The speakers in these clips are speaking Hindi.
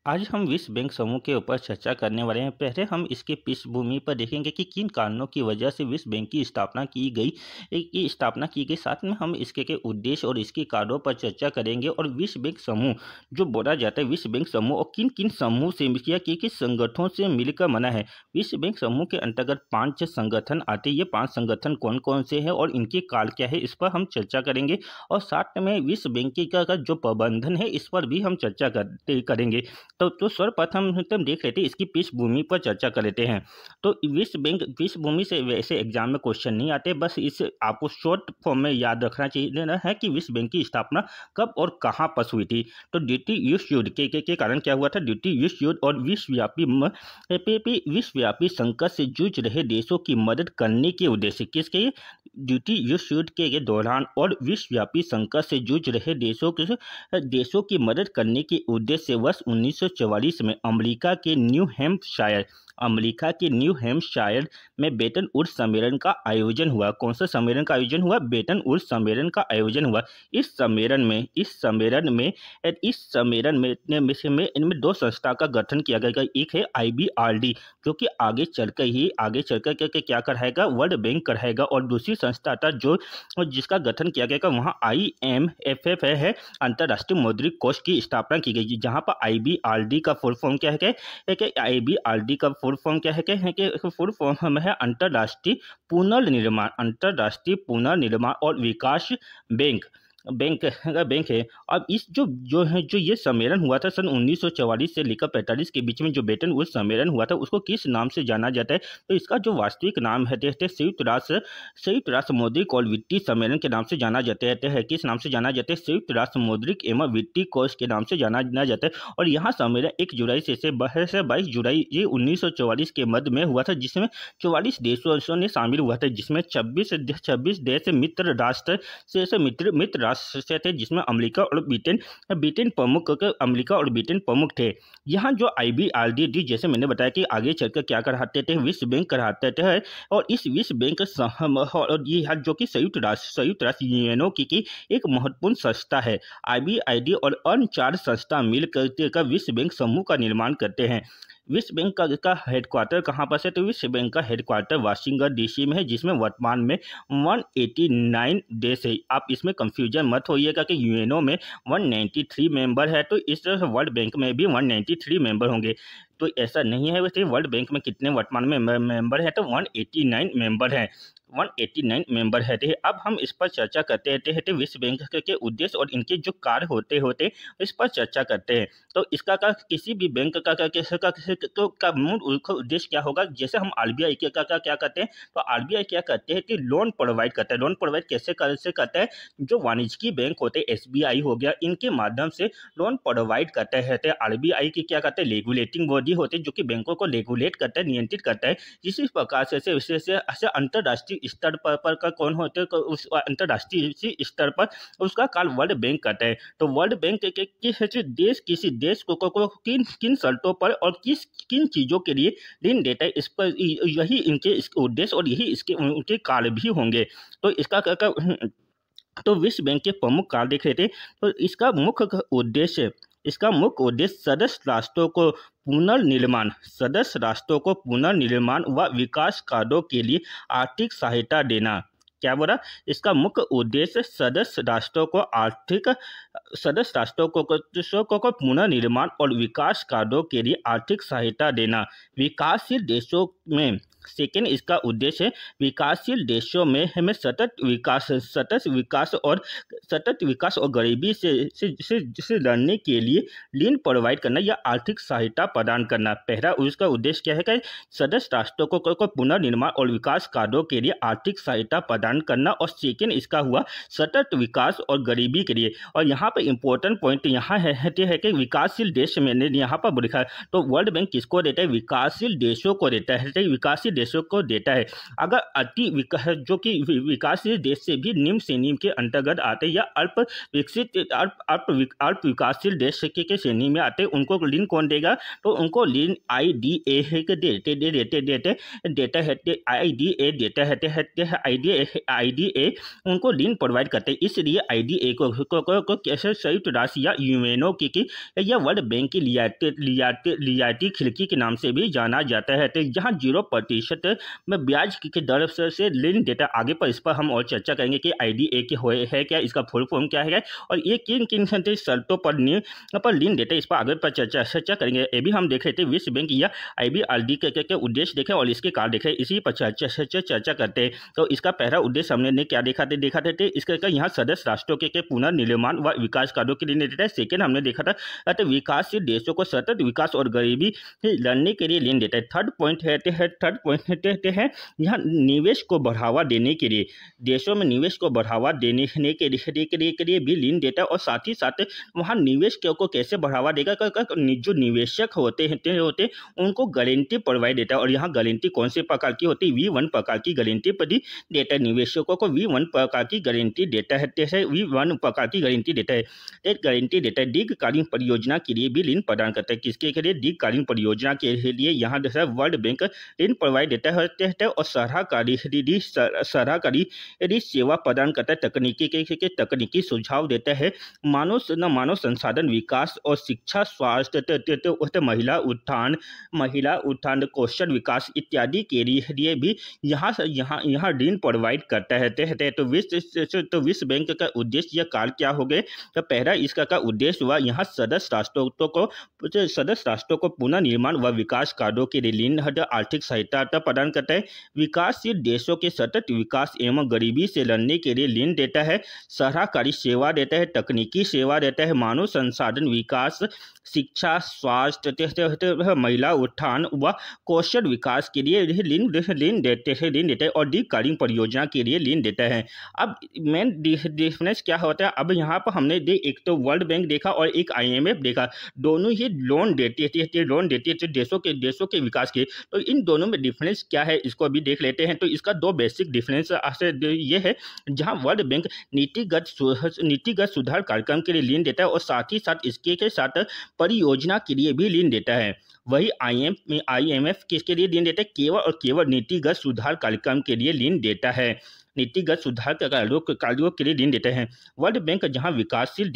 आज हम विश्व बैंक समूह के ऊपर चर्चा करने वाले हैं। पहले हम इसकी पृष्ठभूमि पर देखेंगे कि किन कारणों की वजह से विश्व बैंक की स्थापना की गई। साथ में हम इसके के उद्देश्य और इसके कार्यों पर चर्चा करेंगे और विश्व बैंक समूह जो बोला जाता है, विश्व बैंक समूह और किन किन समूह से या किस संगठनों से मिलकर बना है। विश्व बैंक समूह के अंतर्गत 5 संगठन आते हैं। ये 5 संगठन कौन कौन से हैं और इनके काल क्या है, इस पर हम चर्चा करेंगे। और साथ में विश्व बैंक का जो प्रबंधन है, इस पर भी हम चर्चा करेंगे। तो सर्वप्रथम हम देख लेते हैं, इसकी पृष्ठभूमि पर चर्चा कर लेते हैं। तो विश्व बैंक पृष्ठभूमि से वैसे एग्जाम में क्वेश्चन नहीं आते, बस इस आपको शॉर्ट फॉर्म में याद रखना चाहिए है कि विश्व बैंक की स्थापना कब और कहाँ पर हुई थी। तो द्वितीय विश्व युद्ध के कारण क्या हुआ था, द्वितीय विश्व युद्ध और विश्वव्यापी संकट से जूझ रहे देशों की मदद करने के उद्देश्य किसके, द्वितीय विश्व युद्ध के दौरान और विश्वव्यापी संकट से जूझ रहे देशों की मदद करने के उद्देश्य से वर्ष 1944 में अमेरिका के न्यू हैम्पशायर में बेटन वुड्स सम्मेलन का आयोजन हुआ। कौन सा सम्मेलन का आयोजन हुआ, बेटन वुड्स सम्मेलन का आयोजन हुआ। इस सम्मेलन में इनमें 2 संस्था का गठन किया गया। एक है IBRD जो कि आगे चलकर के क्या कराएगा, वर्ल्ड बैंक कराएगा। और दूसरी संस्था था जो जिसका गठन किया गया वहाँ IMF है, अंतर्राष्ट्रीय मौद्रिक कोष की स्थापना की गई। जहाँ पर IBRD का फुल फॉर्म क्या है, IBRD का फुल फॉर्म क्या है कि फुल फॉर्म है अंतर्राष्ट्रीय पुनर्निर्माण और विकास बैंक है। अब इस जो ये सम्मेलन हुआ था सन 1944 से लेकर 45 के बीच में, जो बेटन वुड्स सम्मेलन हुआ था, उसको किस नाम से जाना जाता है। तो इसका जो वास्तविक नाम है संयुक्त राष्ट्र मौद्रिक और वित्तीय सम्मेलन के नाम से जाना जाता है। किस नाम से जाना जाता है, संयुक्त राष्ट्र मौद्रिक एवं वित्तीय कोष के नाम से जाना जाता है। और यहाँ सम्मेलन 1 जुलाई से 22 जुलाई ये 1944 के मध्य में हुआ था, जिसमें 44 देशों ने शामिल हुआ था, जिसमें 26 देश मित्र राष्ट्र से थे, जिसमें अमेरिका और ब्रिटेन प्रमुख थे। यहाँ जो IBRD जैसे मैंने बताया कि आगे चलकर क्या कराते थे, विश्व बैंक कराते थे। और इस विश्व बैंक और ये जो कि संयुक्त राष्ट्र यूएनओ की एक महत्वपूर्ण संस्था है। IBRD और अन्य 4 संस्था मिलकर विश्व बैंक समूह का निर्माण करते हैं। विश्व बैंक का हेडक्वार्टर कहाँ पर है, तो विश्व बैंक का हेडक्वार्टर वाशिंगटन DC में है, जिसमें वर्तमान में 189 देश है। आप इसमें कंफ्यूजन मत होइएगा कि यूएनओ में 193 मेंबर है, तो इस तरह से वर्ल्ड बैंक में भी 193 मेंबर होंगे। तो ऐसा नहीं है। वैसे वर्ल्ड बैंक में कितने वर्तमान में मेंबर है, तो 189 मेंबर है। 189 मेंबर है। अब हम इस पर चर्चा करते हैं विश्व बैंक के उद्देश्य और इनके जो कार्य होते इस पर चर्चा करते हैं। तो इसका किसी भी बैंक का मूल उद्देश्य क्या होगा। जैसे हम RBI का क्या करते हैं, तो RBI क्या करते हैं कि लोन प्रोवाइड करता है। लोन प्रोवाइड कैसे करता है, जो वाणिज्यिक बैंक होते हैं, SBI हो गया, इनके माध्यम से लोन प्रोवाइड करते हैं। RBI की क्या करते हैं, रेगुलेटिंग बॉडी होते हैं, जो कि बैंकों को रेगुलेट करता है, नियंत्रित करता है। इसी प्रकार से अंतर्राष्ट्रीय स्तर पर का कौन होते हैं, उस अंतर्राष्ट्रीय स्तर पर उसका कार्य वर्ल्ड बैंक करता है। तो वर्ल्ड बैंक किसी देश को किन शर्तों पर और किन चीजों के लिए ऋण देता है, इस पर यही इनके उद्देश्य और यही उनके कार्य भी होंगे। तो तो विश्व बैंक के प्रमुख कार्य देख रहे थे। तो इसका मुख्य उद्देश्य सदस्य राष्ट्रों को पुनर्निर्माण व विकास कार्यों के लिए आर्थिक सहायता देना। क्या बोला, इसका मुख्य उद्देश्य सदस्य राष्ट्रों को पुनर्निर्माण और विकास कार्यों के लिए आर्थिक सहायता देना। विकासशील देशों में सेकेंड इसका उद्देश्य है विकासशील देशों में हमें सतत विकास और गरीबी से लड़ने के लिए ऋण प्रोवाइड करना या आर्थिक सहायता प्रदान करना। पहला उसका उद्देश्य क्या है कि सदस्य राष्ट्रों को पुनर्निर्माण और विकास कार्यों के लिए आर्थिक सहायता प्रदान करना। और सेकेंड इसका हुआ सतत विकास और गरीबी के लिए। और यहाँ पर इंपॉर्टेंट पॉइंट यहाँ है कि विकासशील देश में यहाँ पर लिखा है, तो वर्ल्ड बैंक किसको देता है, विकासशील देशों को देता है, विकासशील देशों को देता है। अगर अति विकास जो कि विकासशील देश से भी निम्न श्रेणी के अंतर्गत आते हैं या अल्प विकासशील देश के श्रेणी में आते हैं, उनको ऋण कौन देगा, तो उनको ऋण IDA देता है। IDA उनको ऋण प्रोवाइड करते हैं। इसलिए IDA को ऐसे संयुक्त राष्ट्र या यूएनओ की या वर्ल्ड बैंक की रियायती खिड़की के नाम से भी जाना जाता है। तो यहाँ 0% में ब्याज की दर से ऋण देता है। आगे पर इस पर हम और चर्चा करेंगे कि IDA है क्या, इसका फुल फॉर्म क्या है और ये किन किन शर्तों पर ऋण देते हैं, इस पर आगे पर चर्चा करेंगे। ये भी हम देख रहे थे विश्व बैंक या IBRD के उद्देश्य देखे और इसके कार्य देखे, इसी पर चर्चा करते हैं। तो इसका पहला उद्देश्य हमने क्या देखा थे इसका यहाँ सदस्य राष्ट्रों के पुनर्निर्माण व विकास कार्यों के लिए देता है। सेकेंड हमने देखा था तो विकासशील देशों को सतत विकास और गरीबी लड़ने के लिए ऋण देता है। थर्ड पॉइंट है यहाँ निवेश को बढ़ावा देने के लिए, देशों में निवेश को बढ़ावा देने के लिए भी ऋण देता है और साथ ही साथ वहाँ निवेश को कैसे बढ़ावा देगा, जो निवेशक होते हैं उनको गारंटी प्रोवाइड देता है। और यहाँ गारंटी कौन से प्रकार की होती है, V1 प्रकार की गारंटी देता है, निवेशकों को V1 प्रकार की गारंटी देता है, V1 प्रकार की गारंटी देता है। दीर्घकालीन परियोजना के लिए भी ऋण प्रदान करता है। किसके लिए, दीर्घकालीन परियोजना के लिए यहाँ वर्ल्ड बैंक ऋण प्रोवाइड देता है और सलाहकारी सेवा प्रदान करता है, तकनीकी सुझाव देता है, मानव संसाधन विकास और शिक्षा, स्वास्थ्य, महिला उत्थान, कौशल विकास इत्यादि के लिए भी यहाँ ऋण प्रोवाइड करता है। तो विश्व बैंक का उद्देश्य या कार्य क्या हो गए, तो पहला इसका उद्देश्य हुआ यहाँ सदस्य राष्ट्रों को पुनर्निर्माण व विकास कार्यों के लिए ऋण आर्थिक सहायता प्रदान करता है। विकासशील देशों के सतत विकास एवं गरीबी से लड़ने के लिए ऋण देता है, सलाहकारी सेवा देता है, तकनीकी सेवा देता है, मानव संसाधन विकास, शिक्षा, स्वास्थ्य, महिला उत्थान व कौशल विकास के लिए ऋण देते हैं और दीर्घकालीन परियोजना के लिए ऋण देता है। अब मेन डिफरेंस क्या होता है, अब यहाँ पर हमने एक तो वर्ल्ड बैंक देखा और एक IMF देखा, दोनों ही लोन देती है देशों के विकास के। तो इन दोनों में डिफरेंस क्या है इसको अभी देख लेते हैं। तो इसका दो बेसिक डिफरेंस ये है, जहाँ वर्ल्ड बैंक नीतिगत सुधार कार्यक्रम के लिए ऋण देता है और साथ ही साथ इसके साथ परियोजना के लिए भी ऋण देता है। वही IMF किसके लिए ऋण देता है, केवल और केवल नीतिगत सुधार कार्यक्रम के लिए ऋण देता है, नीतिगत सुधार कार्यों के लिए ऋण देते हैं। वर्ल्ड बैंक जहां विकासशील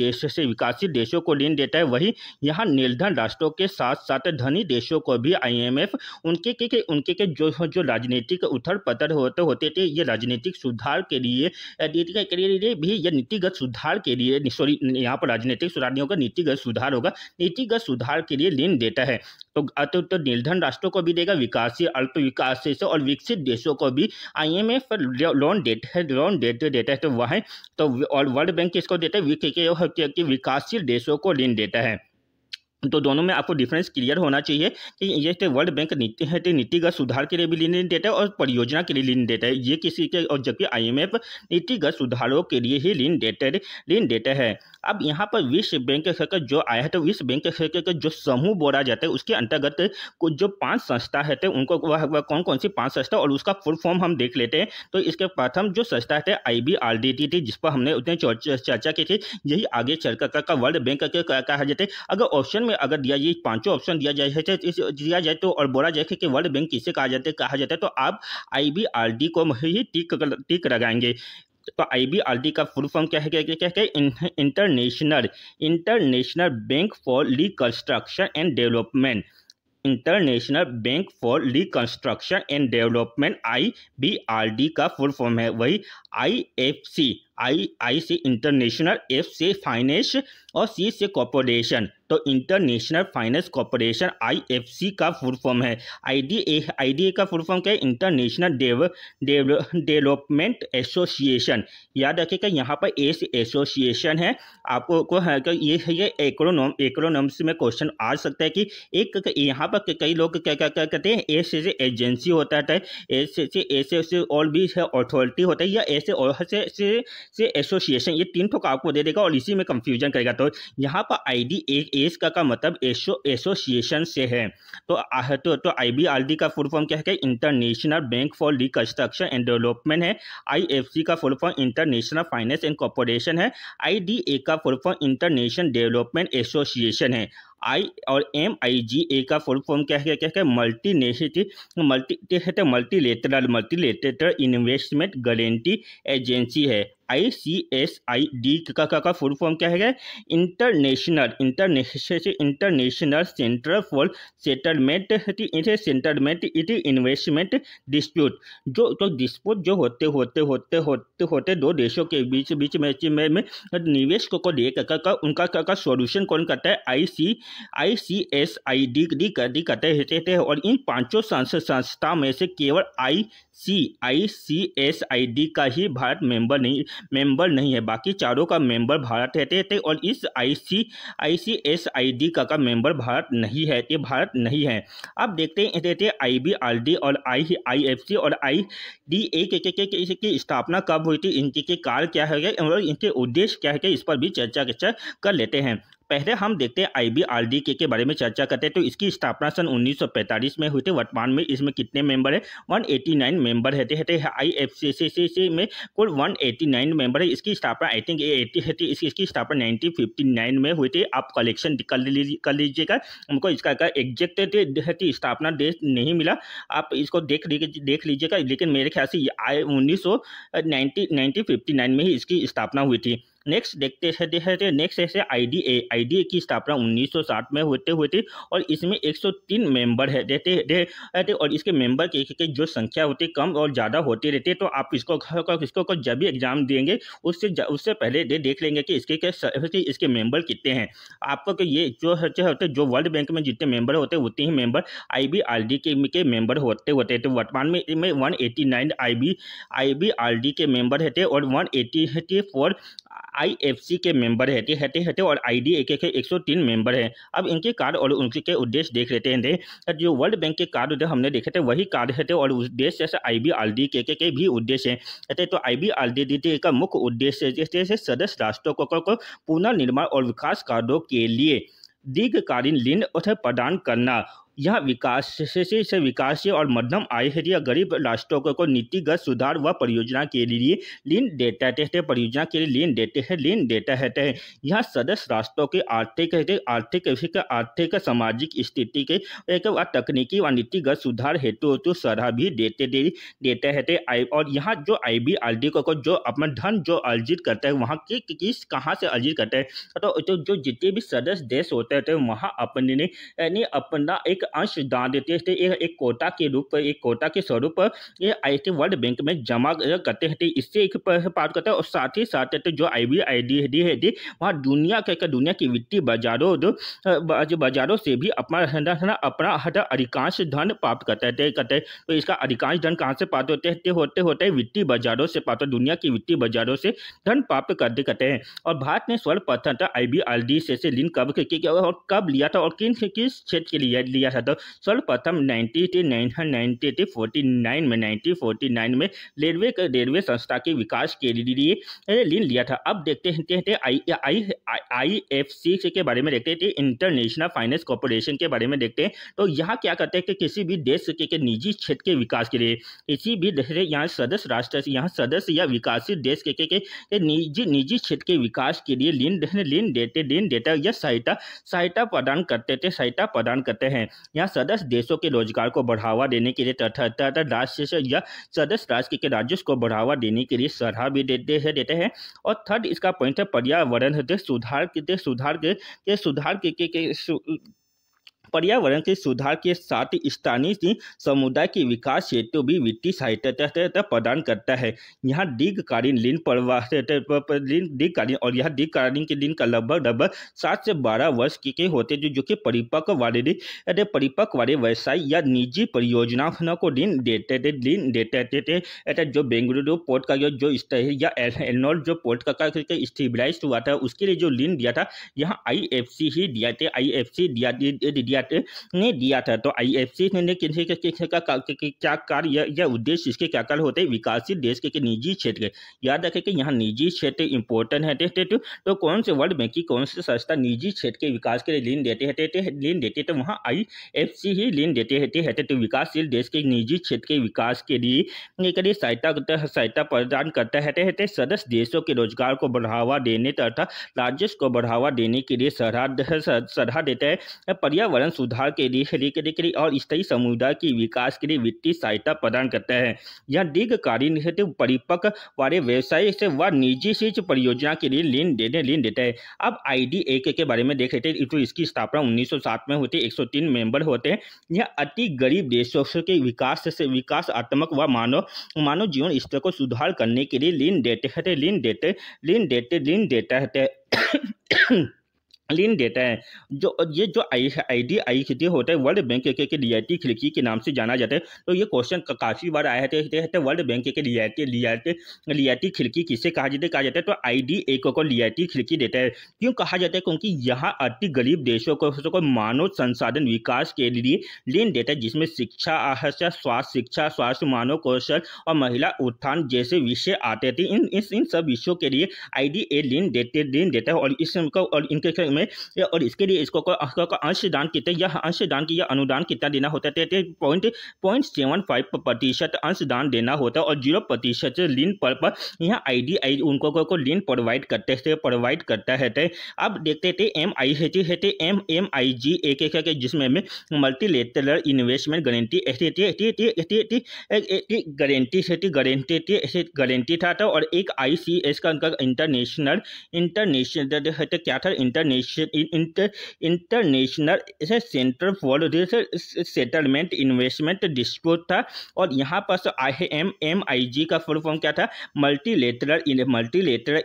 देशों को ऋण देता है, वही यहाँ निर्धन राष्ट्रों के साथ साथ धनी देशों को भी IMF उनके जो राजनीतिक उथल पथल होते थे, ये राजनीतिक सुधार के लिए भी, या नीतिगत सुधार के लिए, सॉरी यहाँ पर राजनीतिक सुधार नहीं होगा, नीतिगत सुधार होगा, नीतिगत सुधार के लिए ऋण देता है। तो निर्धन राष्ट्रों को भी देगा, विकासशील, अल्प विकास और विकसित देशों को भी IMF लोन देता है। तो वह तो और वर्ल्ड बैंक किसको देता है, कि विकासशील देशों को ऋण देता है। तो दोनों में आपको डिफरेंस क्लियर होना चाहिए कि ये वर्ल्ड बैंक नीतिगत सुधार के लिए भी ऋण देता है और परियोजना के लिए ऋण देता है, ये किसी के, और जबकि IMF नीतिगत सुधारों के लिए ही ऋण देता है। अब यहाँ पर विश्व बैंक का जो आया है, तो विश्व बैंक का जो समूह बोला जाता है, उसके अंतर्गत कुछ जो 5 संस्था है, तो उनको वह कौन सी 5 संस्था और उसका फुल फॉर्म हम देख लेते हैं। तो इसके प्रथम जो संस्था है IBRD थी, जिस पर हमने उतने चर्चा की थी, यही आगे चलकर का वर्ल्ड बैंक कहा जाता है। अगर ऑप्शन में अगर ये 5 ऑप्शन दिया जाए तो और बोला जाए कि वर्ल्ड बैंक किसे कहा जाता है, तो आप IBRD को ही टिक लगाएंगे। तो IBRD का फुल फॉर्म क्या है, international bank for reconstruction and development, international bank for reconstruction and development IBRD का फुल फॉर्म है। वही I से इंटरनेशनल, F से फाइनेंस और C से कॉर्पोरेशन, तो इंटरनेशनल फाइनेंस कॉर्पोरेशन IFC का फुल फॉर्म है। IDA का फुल फॉर्म क्या है, इंटरनेशनल डेवलपमेंट एसोसिएशन। याद रखिएगा यहाँ पर A से एसोसिएशन है, आपको ये एक्रोनॉम्स में क्वेश्चन आ सकता है कि एक यहाँ पर कई लोग क्या कहते हैं, A से एजेंसी होता है, A से और भी अथॉरिटी होता है, या A से एसोसिएशन, ये 3 ठोक आपको दे देगा और इसी में कंफ्यूजन करेगा। तो यहाँ पर IDA का मतलब एसोसिएशन से है। तो IBRD का फुल फॉर्म क्या है, international bank for reconstruction and development है। IFC का full form international finance and corporation है। IDA का full form international development association है। MIGA का फुल फॉर्म क्या है, मल्टीलेटरल इन्वेस्टमेंट गारंटी एजेंसी है। ICSID का फुल फॉर्म क्या है? International centre for settlement investment dispute. जो डिस्प्यूट जो होते दो देशों के बीच बीच में निवेश को लेकर उनका सॉल्यूशन कौन करता है? ICSID करते हैं। और इन पांचों संस्था में से केवल ICSID का ही भारत मेंबर नहीं है, बाकी चारों का मेंबर भारत है। और इस ICSID का मेंबर भारत नहीं है, ये भारत नहीं है। अब देखते हैं IBRD और IFC और IDA की स्थापना कब हुई थी, इनके कार्य क्या है और इनके उद्देश्य क्या है, इस पर भी चर्चा कर लेते हैं। पहले हम देखते हैं IBRD के बारे में चर्चा करते हैं। तो इसकी स्थापना सन 1945 में हुई थी। वर्तमान में इसमें कितने मेंबर है? 189 मेंबर है। IFCC में कुल 189 मेंबर है। इसकी स्थापना आई थिंक इसकी स्थापना 1959 में हुई थी। आप कलेक्शन कर लीजिएगा, हमको इसका एग्जैक्ट स्थापना डेट नहीं मिला, आप इसको देख लीजिएगा, लेकिन मेरे ख्याल से 1959 में ही इसकी स्थापना हुई थी। नेक्स्ट देखते हैं नेक्स्ट है IDA की स्थापना 1960 में हुई थी और इसमें 103 मेंबर है देते और इसके मेंबर की जो संख्या होती है कम और ज़्यादा होती रहती है। तो आप इसको जब भी एग्जाम देंगे उससे पहले देख लेंगे कि इसके मेंबर कितने हैं। आपको ये जो वर्ल्ड बैंक में जितने मेंबर होते हैं उतने ही मेंबर IBRD के मेंबर होते हैं। तो वर्तमान में 189 IBRD के मेंबर रहते और 184 IFC के मेंबर रहते और IDA के 103 मेंबर हैं। अब इनके कार्य और उनके उद्देश्य देख लेते हैं। जो वर्ल्ड बैंक के कार्य हमने देखे थे वही कार्य थे और उद्देश्य जैसे IBRD के भी उद्देश्य हैं। तो IBRD का मुख्य उद्देश्य जैसे सदस्य राष्ट्रों को पुनर्निर्माण और विकास कार्यों के लिए दीर्घकालीन ऋण प्रदान करना। यह विकासशील और मध्यम आय या गरीब राष्ट्रों को नीतिगत सुधार व परियोजना के लिए ऋण देता है। यह सदस्य राष्ट्रों के आर्थिक सामाजिक स्थिति के तकनीकी व नीतिगत सुधार हेतु सलाह भी देते हैं। और यहाँ जो IBRD को जो अपना धन जो अर्जित करता है वहाँ कहाँ से अर्जित करता है? तो जो जितने भी सदस्य देश होते हैं वहाँ अपना एक अंश दान देते थे, एक कोटा के स्वरूप ये वर्ल्ड बैंक में जमा करते हैं। इससे एक पार करता है और साथ ही साथ जो IBRD है वहाँ दुनिया की वित्तीय बाजारों से भी अपना अधिकांश धन प्राप्त करते हैं। तो इसका अधिकांश धन कहाँ से प्राप्त होते हैं? वित्तीय बाजारों से प्राप्त, दुनिया की वित्तीय बाजारों से धन प्राप्त करते हैं। और भारत ने सर्वप्रथम IBRD से ऋण कब लिया था और किस क्षेत्र के लिए लिया था? तो सर्वप्रथम 1949 में रेलवे संस्था के विकास के लिए ऋण लिया था। अब देखते हैं IFC के बारे में देखते हैं, इंटरनेशनल फाइनेंस कॉर्पोरेशन के बारे में देखते हैं। तो यहाँ क्या करते हैं कि किसी भी देश के निजी क्षेत्र के विकास के लिए किसी भी यहाँ सदस्य राष्ट्र सदस्य या विकासित देश के निजी क्षेत्र के विकास के लिए ऋण देता या सहायता प्रदान करते हैं। यहाँ सदस्य देशों के रोजगार को बढ़ावा देने के लिए तथा राष्ट्र या सदस्य राष्ट्र के राजस्व को बढ़ावा देने के लिए सलाह भी देते हैं। और थर्ड इसका पॉइंट है पर्यावरण पर्यावरण के सुधार के साथ स्थानीय समुदाय के विकास हेतु भी वित्तीय सहायता प्रदान करता है। यहाँ दीर्घकालीन और यह दीर्घकालीन के दिन का लगभग 7 से 12 वर्ष के होते जो कि परिपक्व वाले व्यवसाय या निजी परियोजनाओं को ऋण देते थे। जो बेंगलुरु पोर्ट का या एनोल जो पोर्ट का स्टेबलाइज हुआ था उसके लिए जो ऋण दिया था यहाँ IFC ही दिया था। तो IFC ने क्या कार्य या उद्देश्य इसके क्या कार्य होते हैं? विकासित देश के निजी क्षेत्र, याद रखें कि यहाँ निजी क्षेत्र इंपॉर्टेंट है। तो कौन से वर्ल्ड बैंक की कौन सी संस्था निजी क्षेत्र के विकास के लिए ऋण देते तो वहाँ IFC ही ऋण देते हैं। तो विकासशील देश के निजी क्षेत्र के विकास के लिए सहायता प्रदान करता है। सदस्य देशों के रोजगार को बढ़ावा देने तथा राजस्व को बढ़ावा देने के लिए सलाह देता है। पर्यावरण संसाधन सुधार के लिए और स्थायी समुदाय के विकास के लिए वित्तीय सहायता प्रदान करता है। यह दीर्घकालीन परिपक्व वाले व्यवसाय से व निजी शीर्ष परियोजना के लिए लीन देता है। अब IDA के बारे में देख लेते हैं। तो इसकी स्थापना 1907 में होती है। 103 मेंबर होते हैं। यह अति गरीब देशों के विकासात्मक व मानव जीवन स्तर को सुधार करने के लिए लीन देता है। जो IDA होता है वर्ल्ड बैंक के रियायती खिड़की के नाम से जाना जाता है। तो ये क्वेश्चन काफी बार आया है। वर्ल्ड बैंक के रियायती खिड़की किसे कहा जाता है? तो IDA को रियायती खिड़की देता है। क्यों कहा जाता है? क्योंकि यहाँ अति गरीब देशों को मानव संसाधन विकास के लिए लीन देता है, जिसमें शिक्षा, स्वास्थ्य, मानव कौशल और महिला उत्थान जैसे विषय आते थे। इन सब विषयों के लिए IDA लीन देता है और इनके में और इसके लिए इसको अंशदान कितना या अनुदान कितना देना होता है? 0.75% अंशदान देना होता है और 0% लीन पर यहाँ IDA उनको लीन प्रोवाइड करता है। अब देखते थे MIG जिसमें मल्टीलेटरल इन्वेस्टमेंट गारंटी था। और एक ICS का इंटरनेशनल क्या था? International centre for settlement investment dispute था। और यहाँ पर MIG का फुल फॉर्म क्या था? मल्टीलेटरल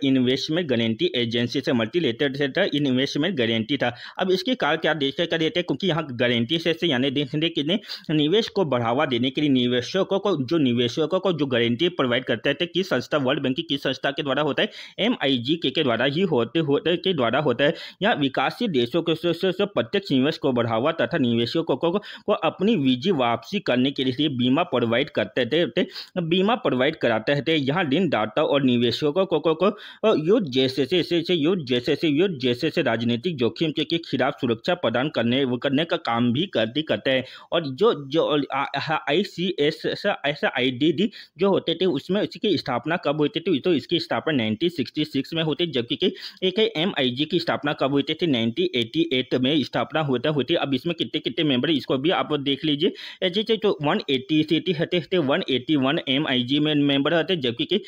इन्वेस्टमेंट गारंटी एजेंसी से मल्टीलेटरल इन्वेस्टमेंट गारंटी था। अब इसके कारण क्या देते हैं? क्योंकि यहाँ गारंटी से यानी देखने के लिए निवेश को बढ़ावा देने के लिए निवेशकों को जो गारंटी प्रोवाइड करते हैं किस संस्था, वर्ल्ड बैंक की किस संस्था के द्वारा होता है? MIG के द्वारा ही होता है। यहाँ विकासशील देशों के प्रत्यक्ष निवेश को बढ़ावा तथा निवेशकों को अपनी विजी वापसी करने के लिए बीमा प्रोवाइड कराते थे। यहाँ ऋणदाता और निवेशकों को युद्ध जैसे राजनीतिक जोखिम के खिलाफ सुरक्षा प्रदान करने का काम भी करते हैं। और जो ICS जो होते थे उसमें इसकी स्थापना कब होती थी? तो इसकी स्थापना 1966 में होती, जबकि एक MIG की स्थापना कब हुई थी? 1988 में स्थापना होती। अब इसमें कितने मेंबर है इसको भी आप देख लीजिए। जैसे तो 181 MIG में मेंबर होते, जबकि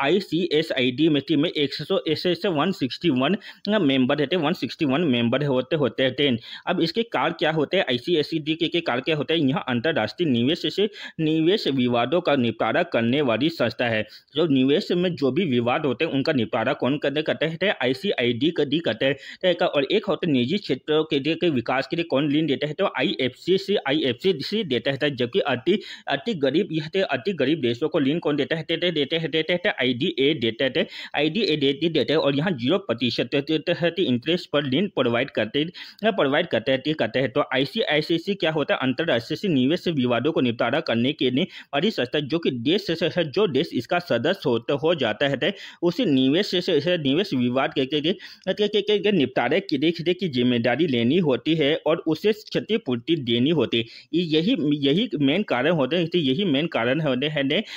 ICSID में 161 मेंबर रहते, 161 मेंबर होते हैं। अब इसके कार्य क्या होते हैं? ICSID के कार्य क्या होते हैं? यहाँ अंतर्राष्ट्रीय निवेश विवादों का निपटारा करने वाली संस्था है। जो निवेश में जो भी विवाद होते हैं उनका निपटारा कौन करते हैं? ICID करते हैं। और एक होते निजी क्षेत्रों के विकास के लिए कौन लीन देता है? तो IFC देता है। जबकि अति गरीब देशों को लीन कौन देता है? IDA देता है। और यहाँ 0% इंटरेस्ट पर लीन प्रोवाइड करते हैं। तो ICICC क्या होता है? अंतर्राष्ट्रीय निवेश विवादों को निपटारा करने के लिए बड़ी संस्था जो देश इसका सदस्य हो जाता है उसे निवेश विवाद के निपटारे के की जिम्मेदारी लेनी होती है और उसे क्षतिपूर्ति देनी होती है। यही मेन कारण होते हैं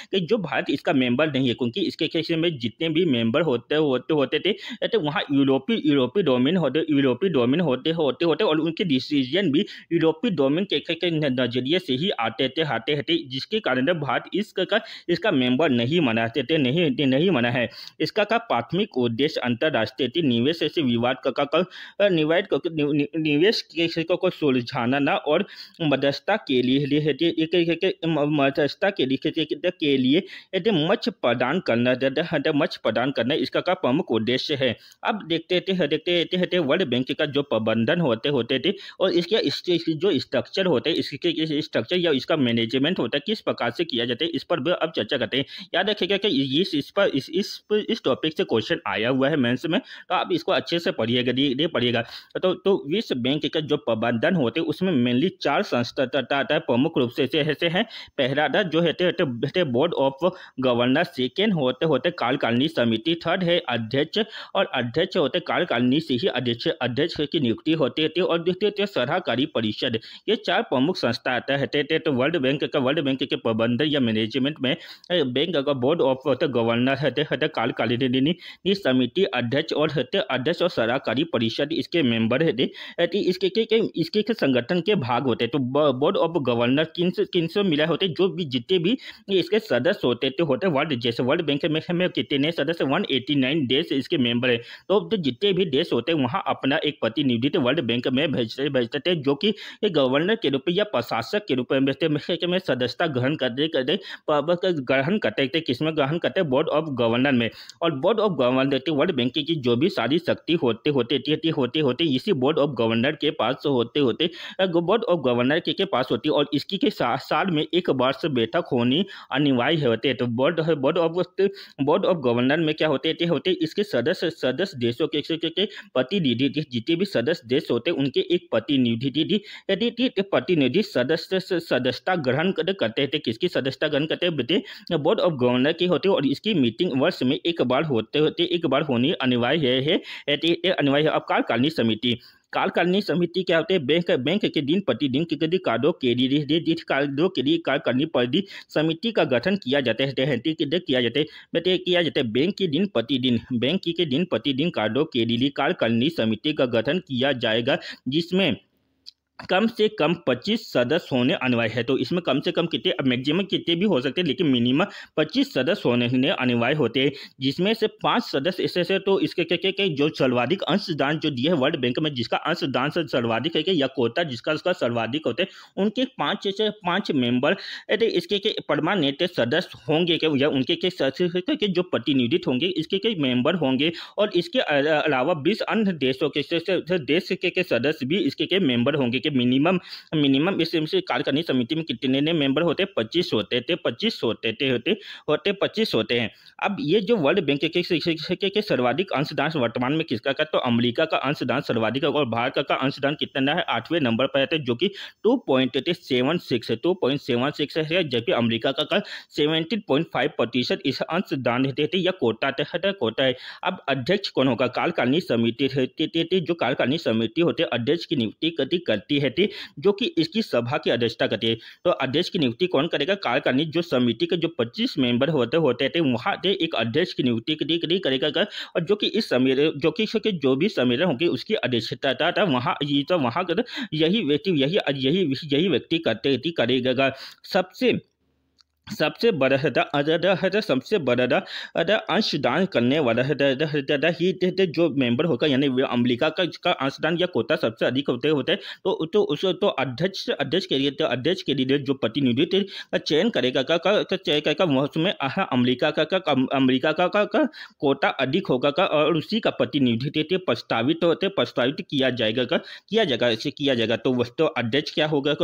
कि जो भारत इसका मेंबर नहीं है, क्योंकि इसके केस में जितने भी मेंबर होते थे तो वहाँ यूरोपीय डोमेन होते और उनके डिसीजन भी यूरोपीय डोमेन के नजरिए से ही आते थे, जिसके कारण भारत इसका मेंबर नहीं मना है। इसका प्राथमिक उद्देश्य अंतर्राष्ट्रीय निवेश से विवाद निवेश को सुलझाना और मध्यस्थता के लिए मच प्रदान करना इसका प्रमुख उद्देश्य है। अब देखते हैं वर्ल्ड बैंक का जो प्रबंधन होते थे और इसके जो स्ट्रक्चर होते हैं, इसके स्ट्रक्चर या इसका मैनेजमेंट होता है किस प्रकार से किया जाता है, इस पर भी अब चर्चा करते हैं। याद रखिएगा कि इस टॉपिक से क्वेश्चन आया हुआ है मेंस में, तो आप इसको अच्छे से पढ़िएगा। तो विश्व बैंक का जो प्रबंधन होते हैं उसमें मेनली 4 संस्था प्रमुख रूप से हैं। पहला जो है बोर्ड ऑफ गवर्नर, सेकेंड होते कार्यकारिणी समिति, थर्ड है अध्यक्ष, और अध्यक्ष होते कार्यकारिणी से ही अध्यक्ष की नियुक्ति होती है, और द्वितीय सलाहकारी परिषद। ये 4 प्रमुख संस्था आता है। तो वर्ल्ड बैंक के प्रबंधन या मैनेजमेंट में बैंक का बोर्ड ऑफ गवर्नर है, कार्यकारिणी समिति, अध्यक्ष और सराहकारी परिषद इसके मेंबर है, इसके संगठन के भाग होते हैं। तो बोर्ड ऑफ गवर्नर किन से मिला होते, जो भी जितने भी इसके सदस्य होते वर्ल्ड, जैसे वर्ल्ड बैंक में कितने सदस्य 189 देश इसके मेंबर है। तो जितने भी देश होते हैं वहाँ अपना एक प्रतिनिधि वर्ल्ड बैंक में भेजते थे, जो कि गवर्नर के रूप में या प्रशासक के रूप में सदस्यता ग्रहण करते थे। किसमें ग्रहण करते, बोर्ड ऑफ गवर्नर में। और board of governor world bank की जो भी सारी शक्ति होते इसी बोर्ड ऑफ गवर्नर के पास होते बोर्ड ऑफ गवर्नर के पास होती है। और इसकी के साल में एक बार से बैठक होनी अनिवार्य होते हैं। तो बोर्ड ऑफ गवर्नर में क्या होते इसके सदस्य देशों के प्रतिनिधि, जितने भी सदस्य देश होते उनके एक प्रतिनिधि सदस्यता ग्रहण करते थे। किसकी सदस्यता ग्रहण करते बोर्ड ऑफ गवर्नर की होती है। और इसकी मीटिंग वर्ष में एक बार होनी अनिवार्य है। अब कार्यकारिणी समिति क्या होते हैं, बैंक के दिन प्रतिदिन के कार्यों के लिए कार्यकारिणी परिधि समिति का गठन किया जाता है। बैंक के दिन प्रतिदिन कार्यों के लिए कार्यकारिणी समिति का गठन किया जाएगा, जिसमें कम से कम 25 सदस्य होने अनिवार्य है। तो इसमें कम से कम कितने, मैक्सिमम कितने भी हो सकते हैं, लेकिन मिनिमम 25 सदस्य होने अनिवार्य होते हैं, जिसमें से 5 सदस्य ऐसे तो इसके के जो सर्वाधिक अंशदान जो दिए है वर्ल्ड बैंक में, जिसका अंशदान सर्वाधिक है या कोटा जिसका उसका सर्वाधिक होते हैं, उनके 5 मेंबर इसके परमानेंट सदस्य होंगे या उनके जो प्रतिनिधित्व होंगे इसके मेंबर होंगे। और इसके अलावा 20 अन्य देशों के देश के सदस्य भी इसके मेंबर होंगे। मिनिमम इस कार्यकारिणी समिति में कितने मेंबर होते, 25 होते हैं। अब ये जो वर्ल्ड बैंक के सर्वाधिक अंशदान वर्तमान में किसका का, तो अमेरिका का अंशदान सर्वाधिक है। और भारत का अंशदान कितना है, 8वें नंबर पर है, जो कि 2.76 है, जबकि अमेरिका का 17.5% इस अंशदान देते या कोटा है। अब अध्यक्ष कौन होगा, कार्यकारिणी समिति जो कार्यकारिणी समिति होते अध्यक्ष की नियुक्ति करती है, जो कि इसकी सभा की अध्यक्षता करती है। तो अध्यक्ष की नियुक्ति कौन करेगा, कार्यकारिणी जो समिति के जो 25 मेंबर होते वहाँ एक अध्यक्ष की नियुक्ति करेगा। और जो कि इस जो भी सम्मेलन होंगे उसकी अध्यक्षता वहाँ यही व्यक्ति करेगा। सबसे बड़ा अंशदान करने वाला ही जो मेंबर होगा, यानी अमेरिका का अंशदान या कोटा सबसे अधिक होते हैं। तो अध्यक्ष के लिए जो प्रतिनिधित्व का चयन करेगा उसमें अमेरिका का कोटा अधिक होगा और उसी का प्रतिनिधित्व प्रस्तावित किया जाएगा। तो अध्यक्ष क्या होगा,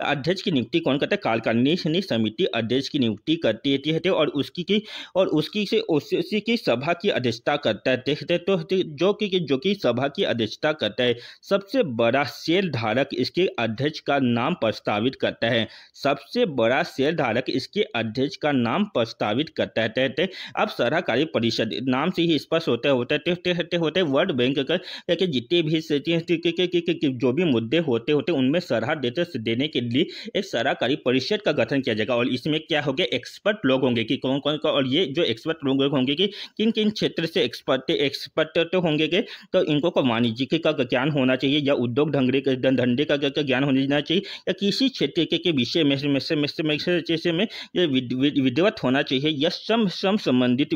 अध्यक्ष की नियुक्ति कौन करता है, कार्यकारिणी समिति अध्यक्ष की नियुक्ति करती है और उसकी सभा की अध्यक्षता करता है। तो जो कि सभा की अध्यक्षता करता है, सबसे बड़ा शेयर धारक इसके अध्यक्ष का नाम प्रस्तावित करता है। सबसे बड़ा शेयर धारक इसके अध्यक्ष का नाम प्रस्तावित करता है। अब सराहकारी परिषद नाम से ही स्पष्ट होते वर्ल्ड बैंक के जितने भी जो भी मुद्दे होते उनमें सलाह देने के लिए एक सराहकारी परिषद का गठन किया जाएगा। और इसमें क्या होगा, एक्सपर्ट लोग होंगे कि कौन कौन का, और ये जो एक्सपर्ट लोग होंगे कि किन किन क्षेत्र से एक्सपर्ट तो होंगे कि तो इनको का वाणिज्य का ज्ञान होना चाहिए या उद्योग धंधे का ज्ञान होना चाहिए या किसी क्षेत्र के विषय में विद्वत होना चाहिए या श्रम संबंधित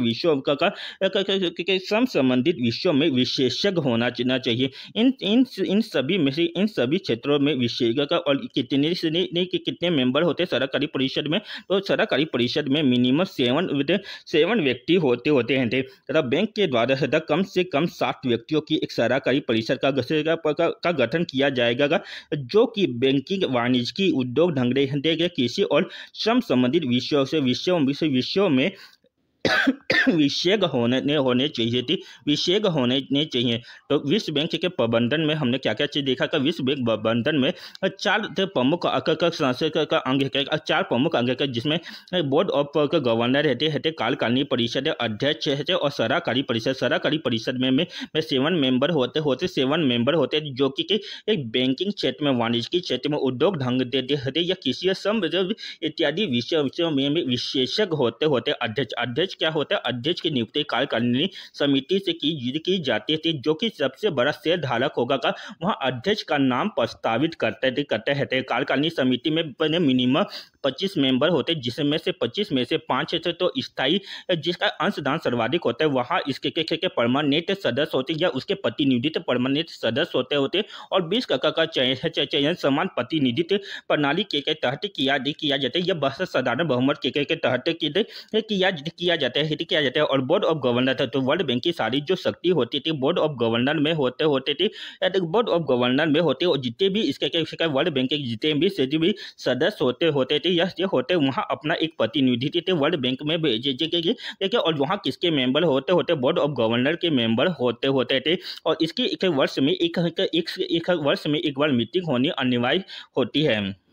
विषयों में विशेषज्ञ होना चाहिए। इन सभी क्षेत्रों में विशेषज्ञ और कितने मेंबर होते हैं सराहकारी परिषद में, तो सराहकारी परिषद में मिनिमम 7 व्यक्ति होते हैं। तथा बैंक के द्वारा कम से कम 60 व्यक्तियों की एक सराहकारी परिषद का गठन किया जाएगा, जो कि बैंकिंग, वाणिज्य, उद्योग धंधे, कृषि और श्रम संबंधित विषयों में विशेषज्ञ होने चाहिए। तो विश्व बैंक के प्रबंधन में हमने क्या क्या चीज देखा, विश्व बैंक प्रबंधन में 4 प्रमुख अंग है, 4 प्रमुख अंग है, जिसमें बोर्ड ऑफ गवर्नर रहते हैं, कार्यकारिणी परिषद अध्यक्ष है और सराहकारी परिषद में 7 मेंबर होते हैं, जो कि एक बैंकिंग क्षेत्र में, वाणिज्य क्षेत्र में, उद्योग धंधे या कृषि इत्यादि विषयों में विशेषज्ञ होते अध्यक्ष क्या होता है, अध्यक्ष की नियुक्ति कार्यकारिणी समिति से की जाती थी, जो कि सबसे बड़ा शेयर धारक होगा का वहाँ अध्यक्ष का नाम प्रस्तावित करते हैं। कार्यकारिणी समिति में मिनिमम 25 मेंबर होते, जिसमें से 25 में से 5 है तो स्थायी, जिसका अंशदान सर्वाधिक होता है वहाँ इसके के परमानेंट सदस्य होते या उसके प्रतिनिधित्व परमानेंट सदस्य होते और 20 का चयन समान प्रतिनिधित्व प्रणाली के तहत किया जाता है। यह बस साधारण बहुमत के तहत किया जाता है। और बोर्ड ऑफ गवर्नर था, तो वर्ल्ड बैंक की सारी जो शक्ति होती थी बोर्ड ऑफ गवर्नर में होते थे, बोर्ड ऑफ गवर्नर में होते और जितने भी इसके वर्ल्ड बैंक के जितने भी सदस्य होते थे ये होते वहाँ अपना एक प्रतिनिधि थे वर्ल्ड बैंक में भेजे और वहाँ किसके मेंबर होते बोर्ड ऑफ गवर्नर के मेंबर होते थे। और इसके एक वर्ष में एक बार मीटिंग होनी अनिवार्य होती है।